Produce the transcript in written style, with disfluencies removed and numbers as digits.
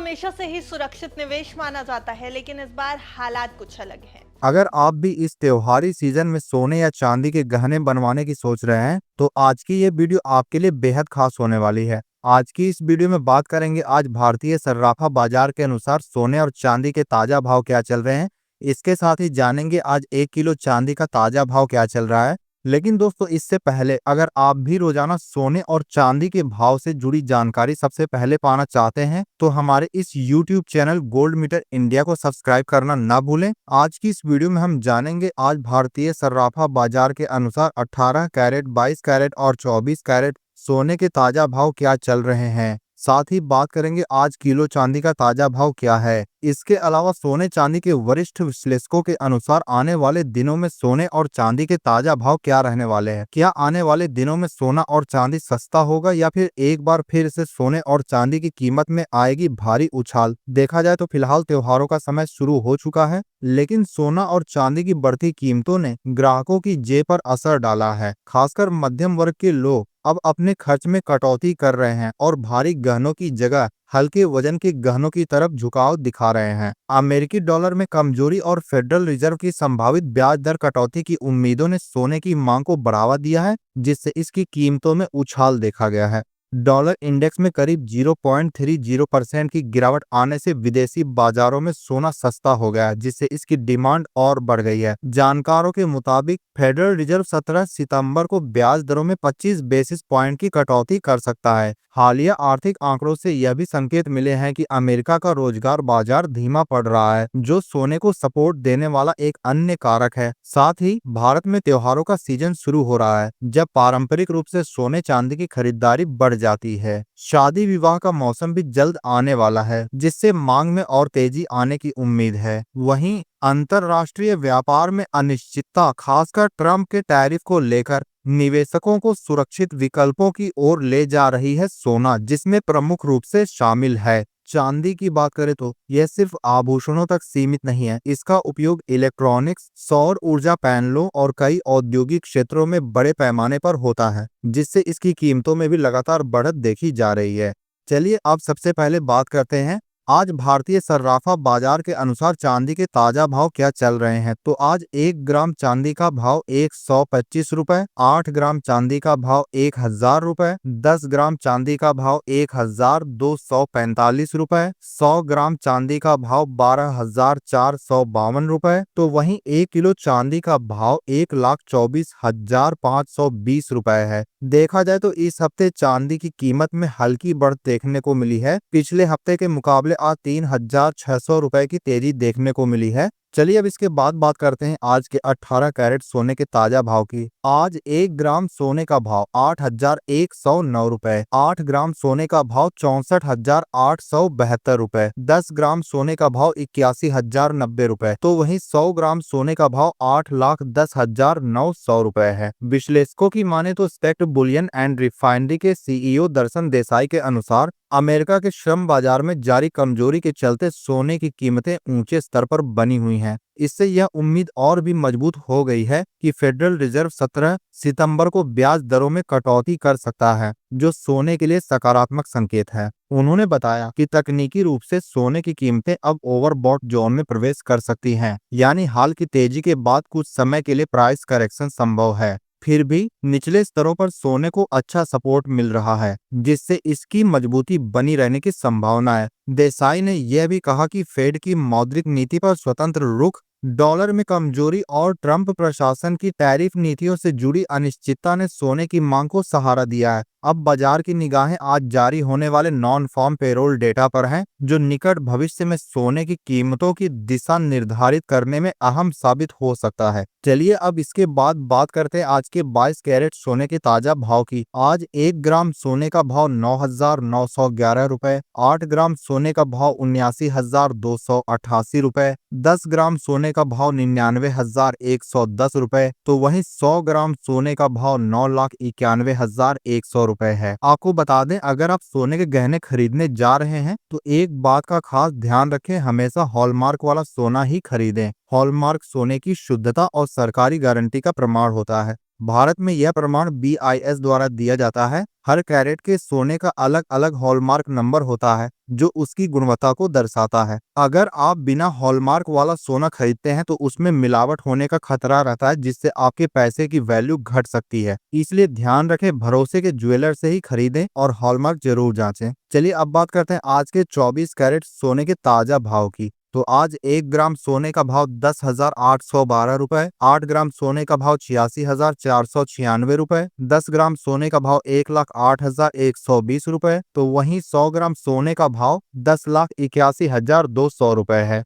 हमेशा से ही सुरक्षित निवेश माना जाता है, लेकिन इस बार हालात कुछ अलग हैं। अगर आप भी इस त्योहारी सीजन में सोने या चांदी के गहने बनवाने की सोच रहे हैं तो आज की ये वीडियो आपके लिए बेहद खास होने वाली है। आज की इस वीडियो में बात करेंगे आज भारतीय सर्राफा बाजार के अनुसार सोने और चांदी के ताजा भाव क्या चल रहे हैं। इसके साथ ही जानेंगे आज 1 किलो चांदी का ताजा भाव क्या चल रहा है। लेकिन दोस्तों, इससे पहले अगर आप भी रोजाना सोने और चांदी के भाव से जुड़ी जानकारी सबसे पहले पाना चाहते हैं तो हमारे इस YouTube channel gold meter India को सब्सक्राइब करना ना भूलें। आज की इस वीडियो में हम जानेंगे आज भारतीय सर्राफा बाजार के अनुसार 18 कैरेट, 22 कैरेट और 24 कैरेट सोने के ताजा भाव क्या चल रहे हैं। साथ ही बात करेंगे आज किलो चांदी का ताजा भाव क्या है। इसके अलावा सोने चांदी के वरिष्ठ विश्लेषकों के अनुसार आने वाले दिनों में सोने और चांदी के ताजा भाव क्या रहने वाले हैं। क्या आने वाले दिनों में सोना और चांदी सस्ता होगा या फिर एक बार फिर से सोने और चांदी की कीमत में आएगी भारी उछाल। देखा जाए तो फिलहाल त्योहारों का समय शुरू हो चुका है, लेकिन सोना और चांदी की बढ़ती कीमतों ने ग्राहकों की जेब पर असर डाला है। खासकर मध्यम वर्ग के लोग अब अपने खर्च में कटौती कर रहे हैं और भारी गहनों की जगह हल्के वजन के गहनों की तरफ झुकाव दिखा रहे हैं। अमेरिकी डॉलर में कमजोरी और फेडरल रिजर्व की संभावित ब्याज दर कटौती की उम्मीदों ने सोने की मांग को बढ़ावा दिया है, जिससे इसकी कीमतों में उछाल देखा गया है। डॉलर इंडेक्स में करीब 0.30% की गिरावट आने से विदेशी बाजारों में सोना सस्ता हो गया है, जिससे इसकी डिमांड और बढ़ गई है। जानकारों के मुताबिक फेडरल रिजर्व 17 सितंबर को ब्याज दरों में 25 बेसिस पॉइंट की कटौती कर सकता है। हालिया आर्थिक आंकड़ों से यह भी संकेत मिले हैं कि अमेरिका का रोजगार बाजार धीमा पड़ रहा है, जो सोने को सपोर्ट देने वाला एक अन्य कारक है। साथ ही भारत में त्योहारों का सीजन शुरू हो रहा है, जब पारंपरिक रूप से सोने चांदी की खरीदारी बढ़ जाती है। शादी विवाह का मौसम भी जल्द आने वाला है, जिससे मांग में और तेजी आने की उम्मीद है। वहीं अंतरराष्ट्रीय व्यापार में अनिश्चितता, खासकर ट्रंप के टैरिफ को लेकर, निवेशकों को सुरक्षित विकल्पों की ओर ले जा रही है। सोना, जिसमें प्रमुख रूप से शामिल है। चांदी की बात करें तो यह सिर्फ आभूषणों तक सीमित नहीं है। इसका उपयोग इलेक्ट्रॉनिक्स, सौर ऊर्जा पैनलों और कई औद्योगिक क्षेत्रों में बड़े पैमाने पर होता है, जिससे इसकी कीमतों में भी लगातार बढ़त देखी जा रही है। चलिए अब सबसे पहले बात करते हैं आज भारतीय सर्राफा बाजार के अनुसार चांदी के ताजा भाव क्या चल रहे हैं। तो आज 1 ग्राम चांदी का भाव 125 रुपए, 8 ग्राम चांदी का भाव 1000 रुपए, 10 ग्राम चांदी का भाव 1245 रुपए, 100 ग्राम चांदी का भाव 12,452 रुपए। तो वहीं 1 किलो चांदी का भाव 1,24,520 रुपए है। देखा जाए तो इस हफ्ते चांदी की कीमत में हल्की बढ़त देखने को मिली है। पिछले हफ्ते के मुकाबले आज 3,600 रुपए की तेजी देखने को मिली है। चलिए अब इसके बाद बात करते हैं आज के 18 कैरेट सोने के ताजा भाव की। आज 1 ग्राम सोने का भाव 8,109 रुपए, 8 ग्राम सोने का भाव 64,872 रुपए, 10 ग्राम सोने का भाव 81,090 रुपए। तो वहीं 100 ग्राम सोने का भाव 8,10,900 रुपए है। विश्लेषकों की माने तो स्पेक्ट बुलियन एंड रिफाइनरी के सीईओ दर्शन देसाई के अनुसार अमेरिका के श्रम बाजार में जारी कमजोरी के चलते सोने की कीमतें ऊंचे स्तर पर बनी हुई हैं। इससे यह उम्मीद और भी मजबूत हो गई है कि फेडरल रिजर्व 17 सितंबर को ब्याज दरों में कटौती कर सकता है, जो सोने के लिए सकारात्मक संकेत है। उन्होंने बताया कि तकनीकी रूप से सोने की कीमतें अब ओवरबॉट जोन में प्रवेश कर सकती हैं, यानी हाल की तेजी के बाद कुछ समय के लिए प्राइस करेक्शन संभव है। फिर भी निचले स्तरों पर सोने को अच्छा सपोर्ट मिल रहा है, जिससे इसकी मजबूती बनी रहने की संभावना है। देसाई ने यह भी कहा कि फेड की मौद्रिक नीति पर स्वतंत्र रुख, डॉलर में कमजोरी और ट्रंप प्रशासन की टैरिफ नीतियों से जुड़ी अनिश्चितता ने सोने की मांग को सहारा दिया है। अब बाजार की निगाहें आज जारी होने वाले नॉन फार्म पेरोल डेटा पर हैं, जो निकट भविष्य में सोने की कीमतों की दिशा निर्धारित करने में अहम साबित हो सकता है। चलिए अब इसके बाद बात करते हैं आज के 22 कैरेट सोने के ताजा भाव की। आज 1 ग्राम सोने का भाव 9,911 रुपए, 8 ग्राम सोने का भाव 79,288 रुपए, 10 ग्राम सोने का भाव 99,110 रुपए। तो वहीं 100 ग्राम सोने का भाव 9,91,100 रुपए है। आपको बता दें, अगर आप सोने के गहने खरीदने जा रहे हैं तो एक बात का खास ध्यान रखें, हमेशा हॉलमार्क वाला सोना ही खरीदें। हॉलमार्क सोने की शुद्धता और सरकारी गारंटी का प्रमाण होता है। भारत में यह प्रमाण BIS द्वारा दिया जाता है। हर कैरेट के सोने का अलग अलग हॉलमार्क नंबर होता है जो उसकी गुणवत्ता को दर्शाता है। अगर आप बिना हॉलमार्क वाला सोना खरीदते हैं तो उसमें मिलावट होने का खतरा रहता है, जिससे आपके पैसे की वैल्यू घट सकती है। इसलिए ध्यान रखें, भरोसे के ज्वेलर से ही खरीदें और हॉलमार्क जरूर जांचें। चलिए अब बात करते हैं आज के 24 कैरेट सोने के ताजा भाव की। तो आज 1 ग्राम सोने का भाव 10,812 रुपए, 8 ग्राम सोने का भाव 86,496 रुपए, 10 ग्राम सोने का भाव 1,08,120 रुपए, तो वहीं 100 ग्राम सोने का भाव 10,81,200 रुपए है।